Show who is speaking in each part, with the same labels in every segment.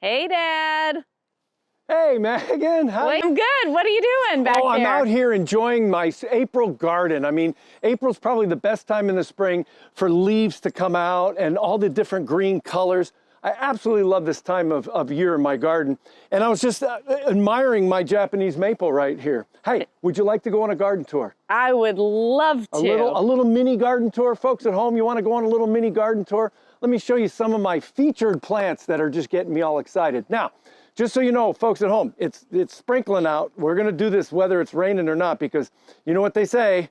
Speaker 1: Hey, Dad.
Speaker 2: Hey, Megan.
Speaker 1: I'm good. What are you doing back there?
Speaker 2: I'm out here enjoying my April garden. I mean, April's probably the best time in the spring for leaves to come out and all the different green colors. I absolutely love this time of year in my garden. And I was just admiring my Japanese maple right here. Hey, would you like to go on a garden tour?
Speaker 1: I would love to.
Speaker 2: A little mini garden tour. Folks at home, you want to go on a little mini garden tour? Let me show you some of my featured plants that are just getting me all excited. Now, just so you know, folks at home, it's sprinkling out. We're going to do this whether it's raining or not, because you know what they say,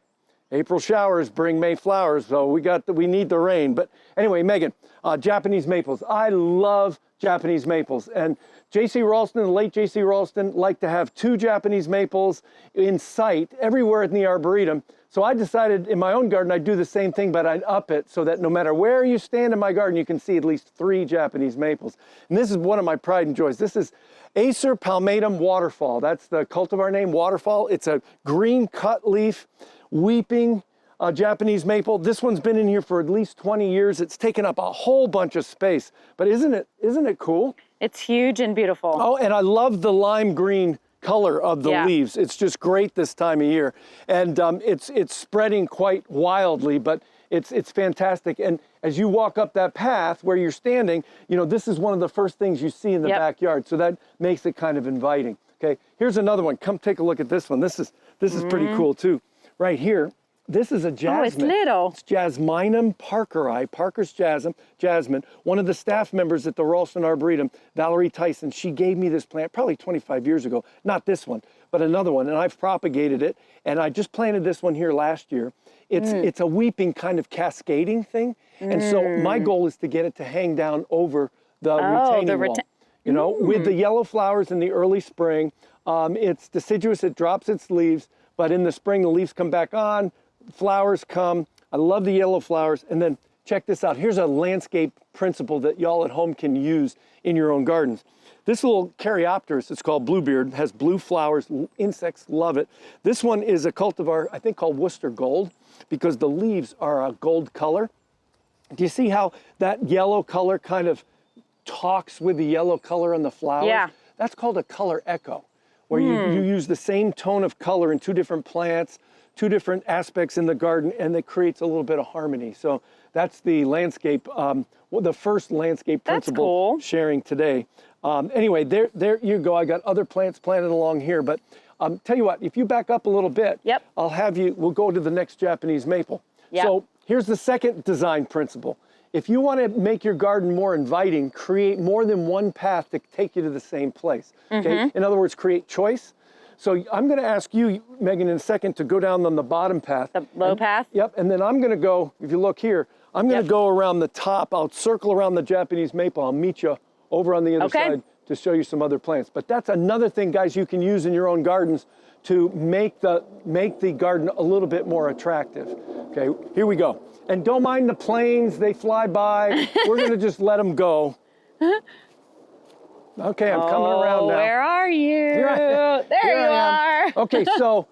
Speaker 2: April showers bring May flowers, so we need the rain. But anyway, Megan, Japanese maples. I love Japanese maples. And J.C. Ralston, the late J.C. Ralston, liked to have 2 Japanese maples in sight everywhere in the Arboretum. So I decided in my own garden I'd do the same thing, but I'd up it so that no matter where you stand in my garden, you can see at least 3 Japanese maples. And this is one of my pride and joys. This is Acer palmatum waterfall. That's the cultivar name, waterfall. It's a green cut leaf, weeping Japanese maple. This one's been in here for at least 20 years. It's taken up a whole bunch of space, but isn't it cool?
Speaker 1: It's huge and beautiful.
Speaker 2: Oh, and I love the lime green color of the leaves. It's just great this time of year. And it's spreading quite wildly, but it's fantastic. And as you walk up that path where you're standing, you know, this is one of the first things you see in the backyard. So that makes it kind of inviting. Okay, here's another one. Come take a look at this one. This is pretty cool too. Right here, this is a jasmine.
Speaker 1: Oh, it's little.
Speaker 2: It's Jasminum parkeri, Parker's jasmine. One of the staff members at the Ralston Arboretum, Valerie Tyson, she gave me this plant probably 25 years ago. Not this one, but another one, and I've propagated it. And I just planted this one here last year. It's a weeping kind of cascading thing. And so my goal is to get it to hang down over the retaining wall. You know, with the yellow flowers in the early spring. It's deciduous, it drops its leaves, but in the spring the leaves come back on, flowers come. I love the yellow flowers. And then check this out. Here's a landscape principle that y'all at home can use in your own gardens. This little Caryopteris, it's called Bluebeard, has blue flowers. Insects love it. This one is a cultivar, I think called Worcester Gold, because the leaves are a gold color. Do you see how that yellow color kind of talks with the yellow color on the flowers?
Speaker 1: Yeah.
Speaker 2: That's called a color echo, where you use the same tone of color in 2 different plants, 2 different aspects in the garden, and it creates a little bit of harmony. So that's the landscape, the first landscape principle sharing today. Anyway, there you go. I got other plants planted along here, but tell you what, if you back up a little bit, we'll go to the next Japanese maple. So here's the second design principle. If you want to make your garden more inviting, create more than one path to take you to the same place. Okay? In other words, create choice. So I'm going to ask you, Megan, in a second to go down on the bottom path.
Speaker 1: The low path?
Speaker 2: Yep, and then I'm going to go, if you look here, I'm going to go around the top. I'll circle around the Japanese maple. I'll meet you over on the other side to show you some other plants. But that's another thing, guys, you can use in your own gardens to make the garden a little bit more attractive. Okay, here we go. And don't mind the planes, they fly by. We're going to just let them go. Okay, I'm coming around now.
Speaker 1: Where are you? There you are.
Speaker 2: Okay, so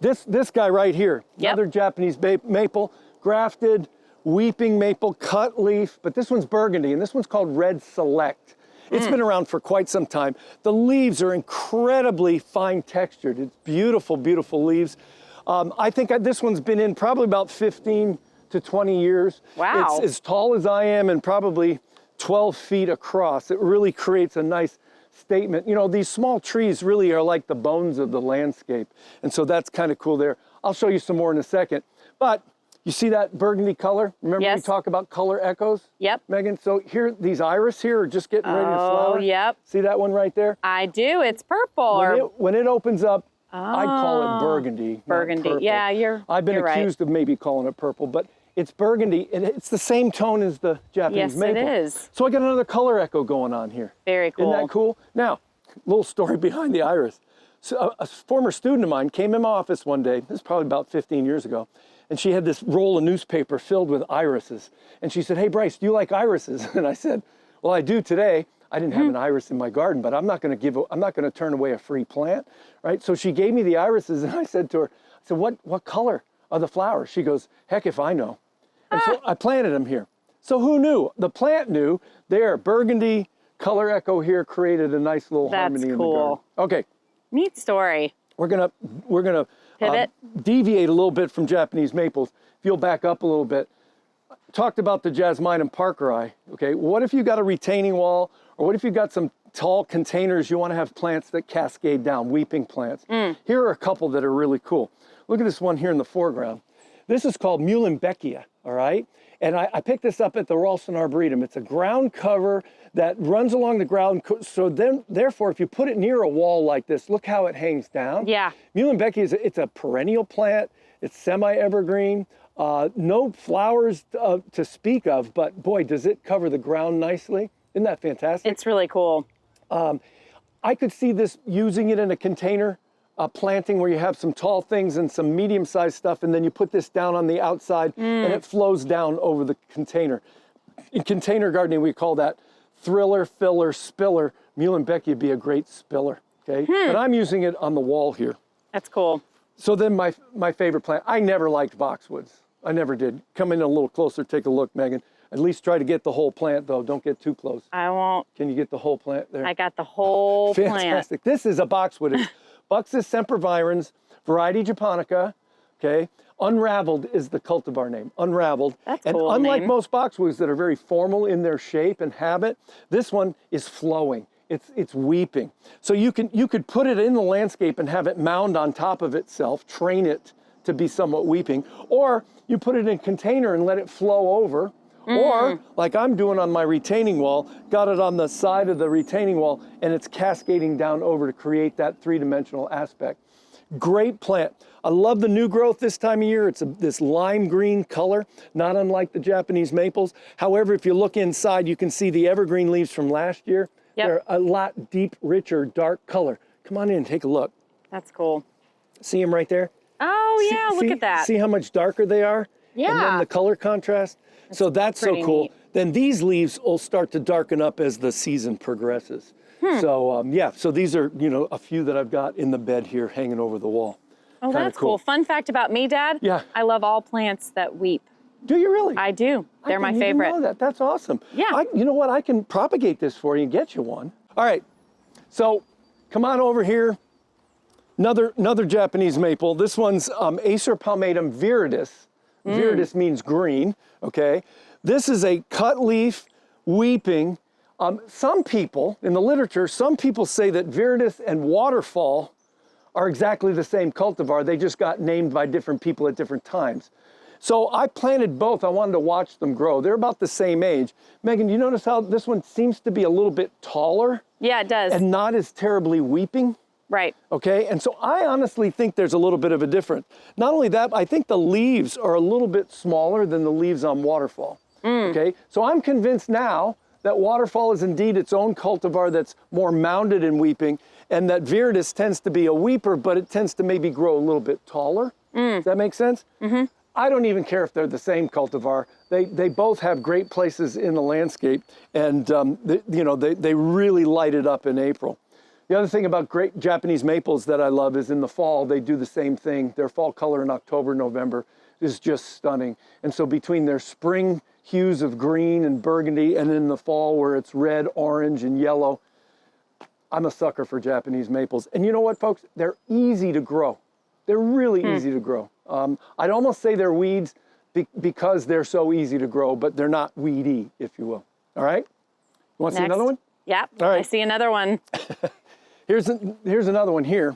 Speaker 2: this guy right here, another Japanese maple, grafted, weeping maple, cut leaf, but this one's burgundy, and this one's called Red Select. It's been around for quite some time. The leaves are incredibly fine textured. It's beautiful, beautiful leaves. I think this one's been in probably about 15 to 20 years.
Speaker 1: Wow.
Speaker 2: It's as tall as I am and probably 12 feet across. It really creates a nice statement. You know, these small trees really are like the bones of the landscape. And so that's kind of cool there. I'll show you some more in a second. But you see that burgundy color? Remember we talk about color echoes?
Speaker 1: Yep.
Speaker 2: Megan, so here, these iris here are just getting ready to flower.
Speaker 1: Oh, yep.
Speaker 2: See that one right there?
Speaker 1: I do. It's purple.
Speaker 2: When it opens up, I'd call it burgundy.
Speaker 1: Burgundy. Yeah,
Speaker 2: I've been accused of maybe calling it purple, but it's burgundy, and it's the same tone as the Japanese maple.
Speaker 1: Yes, it is.
Speaker 2: So I got another color echo going on here.
Speaker 1: Very cool.
Speaker 2: Isn't that cool? Now, little story behind the iris. So a former student of mine came in my office one day, this is probably about 15 years ago, and she had this roll of newspaper filled with irises. And she said, "Hey, Bryce, do you like irises?" And I said, "Well, I do today. I didn't have an iris in my garden, but I'm not going to turn away a free plant, right?" So she gave me the irises, and I said to her, what color are the flowers? She goes, "Heck if I know." And so I planted them here. So who knew? The plant knew. They're burgundy, color echo here created a nice little harmony in the garden. Okay.
Speaker 1: Neat story.
Speaker 2: We're gonna
Speaker 1: Pivot.
Speaker 2: Deviate a little bit from Japanese maples. If you'll back up a little bit. Talked about the Jasminum parkeri. Okay, what if you got a retaining wall, or what if you got some tall containers you want to have plants that cascade down, weeping plants? Here are a couple that are really cool. Look at this one here in the foreground. This is called Muhlenbeckia, all right? And I picked this up at the Ralston Arboretum. It's a ground cover that runs along the ground. So then, therefore, if you put it near a wall like this, look how it hangs down.
Speaker 1: Yeah.
Speaker 2: Muhlenbeckia, it's a perennial plant. It's semi-evergreen. No flowers to speak of, but boy, does it cover the ground nicely. Isn't that fantastic?
Speaker 1: It's really cool.
Speaker 2: I could see this using it in a container planting where you have some tall things and some medium-sized stuff, and then you put this down on the outside and it flows down over the container. In container gardening, we call that thriller, filler, spiller. Muhlenbeckia would be a great spiller, okay? But I'm using it on the wall here.
Speaker 1: That's cool.
Speaker 2: So then my favorite plant, I never liked boxwoods. I never did. Come in a little closer, take a look, Megan. At least try to get the whole plant, though. Don't get too close.
Speaker 1: I won't.
Speaker 2: Can you get the whole plant there?
Speaker 1: I got the whole
Speaker 2: Fantastic. This is a boxwood. It's Buxus sempervirens, variety japonica, okay? Unraveled is the cultivar name, Unraveled.
Speaker 1: That's
Speaker 2: and
Speaker 1: cool
Speaker 2: unlike
Speaker 1: name.
Speaker 2: most boxwoods that are very formal in their shape and habit, this one is flowing. It's weeping. So you could put it in the landscape and have it mound on top of itself, train it to be somewhat weeping, or you put it in a container and let it flow over, or like I'm doing on my retaining wall, got it on the side of the retaining wall and it's cascading down over to create that three-dimensional aspect. Great plant. I love the new growth this time of year. It's this lime green color, not unlike the Japanese maples. However, if you look inside, you can see the evergreen leaves from last year.
Speaker 1: Yep.
Speaker 2: They're a lot deep, richer, dark color. Come on in, take a look.
Speaker 1: That's cool.
Speaker 2: See them right there?
Speaker 1: Oh, yeah, look at that.
Speaker 2: See how much darker they are?
Speaker 1: Yeah.
Speaker 2: And then the color contrast? So that's so cool.
Speaker 1: neat.
Speaker 2: Then these leaves will start to darken up as the season progresses. So yeah, so these are, a few that I've got in the bed here hanging over the wall.
Speaker 1: Oh,
Speaker 2: Kinda
Speaker 1: that's cool. Fun fact about me, Dad.
Speaker 2: Yeah.
Speaker 1: I love all plants that weep.
Speaker 2: Do you really?
Speaker 1: I do. They're my
Speaker 2: I didn't even
Speaker 1: favorite.
Speaker 2: know that. That's awesome.
Speaker 1: Yeah.
Speaker 2: You know what? I can propagate this for you and get you one. All right. So come on over here. Another Japanese maple. This one's Acer palmatum viridis. Viridis means green, okay? This is a cut leaf, weeping. Some people, in the literature, some people say that viridis and waterfall are exactly the same cultivar. They just got named by different people at different times. So I planted both. I wanted to watch them grow. They're about the same age. Megan, you notice how this one seems to be a little bit taller?
Speaker 1: Yeah, it does.
Speaker 2: And not as terribly weeping?
Speaker 1: Right.
Speaker 2: Okay, and so I honestly think there's a little bit of a difference. Not only that, I think the leaves are a little bit smaller than the leaves on waterfall. Okay, so I'm convinced now that waterfall is indeed its own cultivar that's more mounded in weeping, and that viridis tends to be a weeper, but it tends to maybe grow a little bit taller. Does that make sense? I don't even care if they're the same cultivar. They both have great places in the landscape, and they really light it up in April. The other thing about great Japanese maples that I love is in the fall, they do the same thing. Their fall color in October, November is just stunning. And so between their spring hues of green and burgundy and in the fall where it's red, orange, and yellow, I'm a sucker for Japanese maples. And you know what, folks? They're easy to grow. They're really easy to grow. I'd almost say they're weeds because they're so easy to grow, but they're not weedy, if you will. All right? You want to see another one?
Speaker 1: Yep.
Speaker 2: All right.
Speaker 1: I see another one.
Speaker 2: Here's another one here.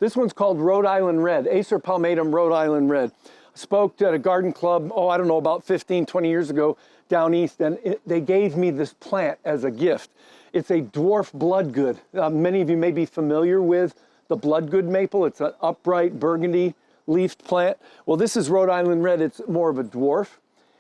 Speaker 2: This one's called Rhode Island Red, Acer palmatum Rhode Island Red. I spoke at a garden club, I don't know, about 15, 20 years ago down east, and they gave me this plant as a gift. It's a dwarf bloodgood. Many of you may be familiar with the bloodgood maple. It's an upright burgundy leafed plant. Well, this is Rhode Island Red. It's more of a dwarf.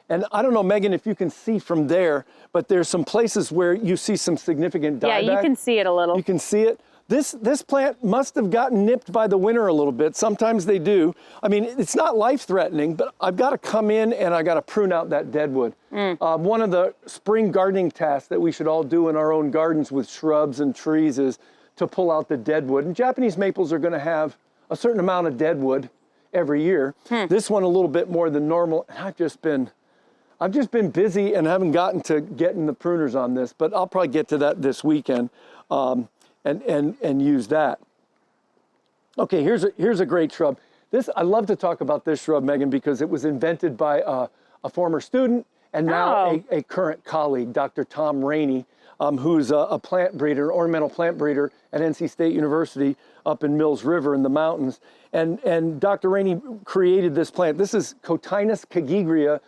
Speaker 2: And I don't know, Megan, if you can see from there, but there's some places where you see some significant dieback.
Speaker 1: Yeah, you can see it a little.
Speaker 2: You can see it. This plant must have gotten nipped by the winter a little bit. Sometimes they do. I mean, it's not life-threatening, but I've got to come in and I got to prune out that deadwood. One of the spring gardening tasks that we should all do in our own gardens with shrubs and trees is to pull out the deadwood. And Japanese maples are going to have a certain amount of deadwood every year. This one a little bit more than normal. And I've just been busy and haven't gotten to getting the pruners on this, but I'll probably get to that this weekend and use that. Okay, here's a great shrub. I love to talk about this shrub, Meghan, because it was invented by a former student and now a current colleague, Dr. Tom Rainey, who's a plant breeder, ornamental plant breeder at NC State University up in Mills River in the mountains. And Dr. Rainey created this plant. This is Cotinus cagigria,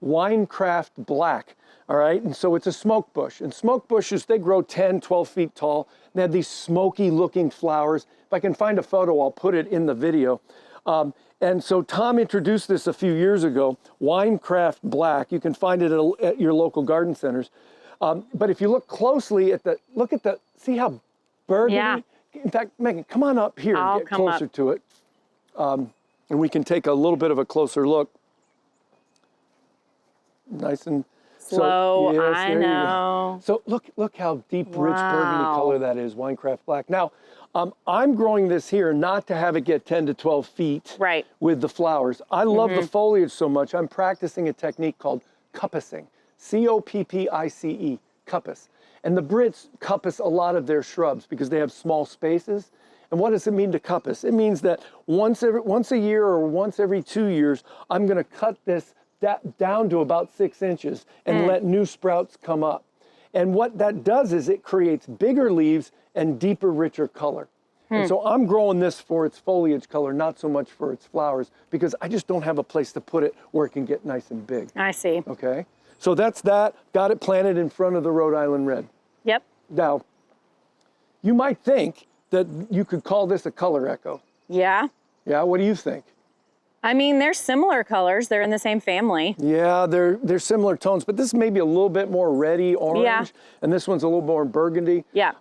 Speaker 2: Winecraft Black. All right, and so it's a smoke bush. And smoke bushes, they grow 10, 12 feet tall. They have these smoky looking flowers. If I can find a photo, I'll put it in the video. And so Tom introduced this a few years ago, Winecraft Black. You can find it at your local garden centers. But if you look closely see how burgundy?
Speaker 1: Yeah.
Speaker 2: In fact, Meghan, come on up here and get closer to it. And we can take a little bit of a closer look. Nice and
Speaker 1: slow,
Speaker 2: yes,
Speaker 1: I know.
Speaker 2: So look how deep, rich burgundy color that is, Winecraft Black. Now, I'm growing this here not to have it get 10 to 12 feet with the flowers. I love the foliage so much, I'm practicing a technique called cuppicing. C-O-P-P-I-C-E, cuppice. And the Brits cuppice a lot of their shrubs because they have small spaces. And what does it mean to cuppice? It means that once a year or once every 2 years, I'm gonna cut this down to about 6 inches and let new sprouts come up. And what that does is it creates bigger leaves and deeper, richer color. And so I'm growing this for its foliage color, not so much for its flowers, because I just don't have a place to put it where it can get nice and big.
Speaker 1: I see.
Speaker 2: Okay, so that's that. Got it planted in front of the Rhode Island Red.
Speaker 1: Yep.
Speaker 2: Now, you might think that you could call this a color echo.
Speaker 1: Yeah.
Speaker 2: Yeah, what do you think?
Speaker 1: I mean, they're similar colors. They're in the same family.
Speaker 2: Yeah, they're similar tones, but this may be a little bit more reddy orange, and this one's a little more burgundy.
Speaker 1: Yeah.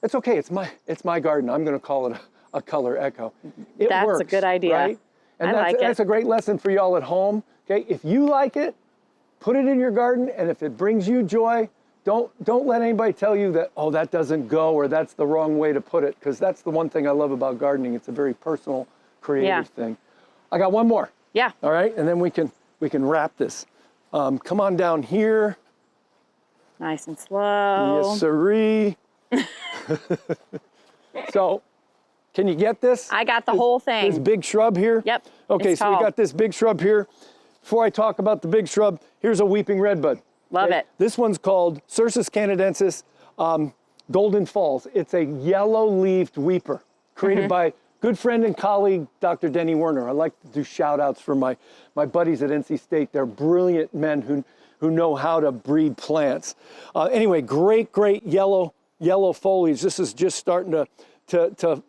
Speaker 2: It's okay. It's my garden. I'm going to call it a color echo. It
Speaker 1: That's
Speaker 2: works,
Speaker 1: a good idea.
Speaker 2: right? And
Speaker 1: that's
Speaker 2: a great lesson for y'all at home. Okay, if you like it, put it in your garden, and if it brings you joy, don't let anybody tell you that, oh, that doesn't go or that's the wrong way to put it, because that's the one thing I love about gardening. It's a very personal, creative thing. I got one more.
Speaker 1: Yeah.
Speaker 2: All right, and then we can wrap this. Come on down here.
Speaker 1: Nice and slow.
Speaker 2: Yes, sirree. So, can you get this?
Speaker 1: I got the whole thing.
Speaker 2: This big shrub here?
Speaker 1: Yep.
Speaker 2: Okay,
Speaker 1: it's
Speaker 2: so we
Speaker 1: tall.
Speaker 2: got this big shrub here. Before I talk about the big shrub, here's a weeping redbud.
Speaker 1: Love it.
Speaker 2: This one's called Cercis canadensis Golden Falls. It's a yellow-leaved weeper created by good friend and colleague, Dr. Denny Werner. I like to do shout outs for my buddies at NC State. They're brilliant men who know how to breed plants. Anyway, great yellow foliage. This is just starting to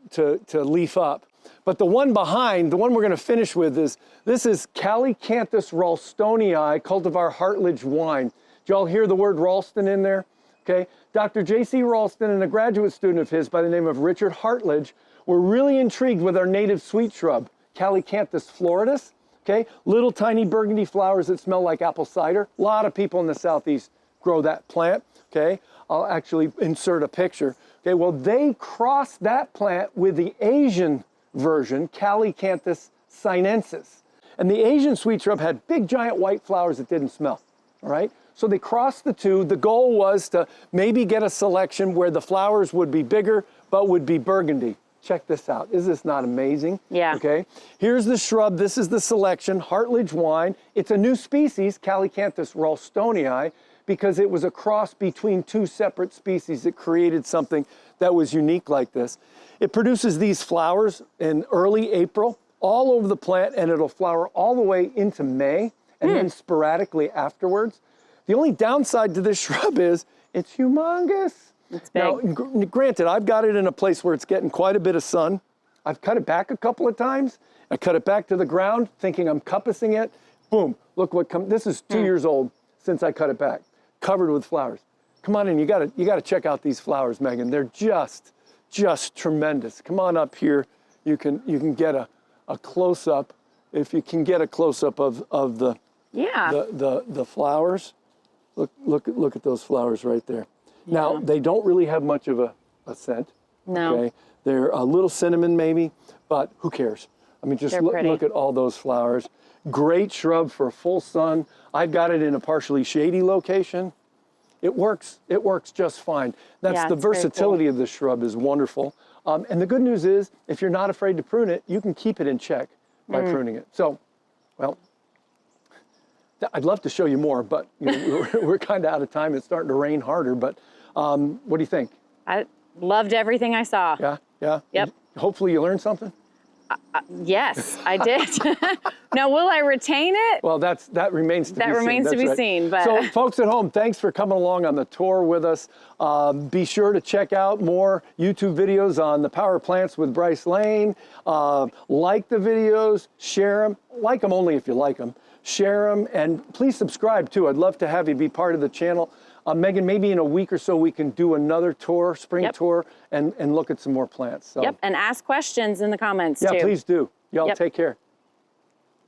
Speaker 2: leaf up. But the one behind, the one we're going to finish with this is Calycanthus ralstonii, cultivar Hartledge wine. Did y'all hear the word Ralston in there? Okay. Dr. J.C. Ralston and a graduate student of his by the name of Richard Hartledge were really intrigued with our native sweet shrub, Calycanthus floridus. Okay, little tiny burgundy flowers that smell like apple cider. A lot of people in the Southeast grow that plant. Okay, I'll actually insert a picture. Okay, well, they crossed that plant with the Asian version, Calycanthus sinensis. And the Asian sweet shrub had big giant white flowers that didn't smell. All right, so they crossed the two. The goal was to maybe get a selection where the flowers would be bigger but would be burgundy. Check this out. Is this not amazing?
Speaker 1: Yeah.
Speaker 2: Okay. Here's the shrub. This is the selection, Hartledge wine. It's a new species, Calycanthus ralstonii, because it was a cross between two separate species that created something that was unique like this. It produces these flowers in early April all over the plant, and it'll flower all the way into May and then sporadically afterwards. The only downside to this shrub is it's humongous.
Speaker 1: It's big.
Speaker 2: Now, granted, I've got it in a place where it's getting quite a bit of sun. I've cut it back a couple of times. I cut it back to the ground, thinking I'm cuppicing it. Boom, look what comes. This is 2 years old since I cut it back, covered with flowers. Come on in, you gotta check out these flowers, Meghan. They're just tremendous. Come on up here. You can get a close-up, if you can get a close-up of the flowers. Look at those flowers right there. Now, they don't really have much of a scent.
Speaker 1: No.
Speaker 2: Okay? They're a little cinnamon maybe, but who cares? I mean, just look at all those flowers. Great shrub for full sun. I've got it in a partially shady location. It works just fine. That's
Speaker 1: Yeah,
Speaker 2: the
Speaker 1: it's very cool.
Speaker 2: versatility of this shrub is wonderful. And the good news is, if you're not afraid to prune it, you can keep it in check by pruning it. So, well, I'd love to show you more, but you know, we're kind of out of time. It's starting to rain harder, but what do you think?
Speaker 1: I loved everything I saw.
Speaker 2: Yeah, yeah?
Speaker 1: Yep.
Speaker 2: Hopefully you learned something?
Speaker 1: Yes, I did. Now, will I retain it?
Speaker 2: Well, that remains to be seen.
Speaker 1: That remains to
Speaker 2: That's
Speaker 1: be
Speaker 2: right.
Speaker 1: seen. But
Speaker 2: So, folks at home, thanks for coming along on the tour with us. Be sure to check out more YouTube videos on the power plants with Bryce Lane. Like the videos, share them. Like them only if you like them. Share them, and please subscribe too. I'd love to have you be part of the channel. Meghan, maybe in a week or so we can do another tour, spring tour, and look at some more plants. So.
Speaker 1: Yep, and ask questions in the comments
Speaker 2: Yeah,
Speaker 1: too.
Speaker 2: please do. Y'all
Speaker 1: Yep.
Speaker 2: take care.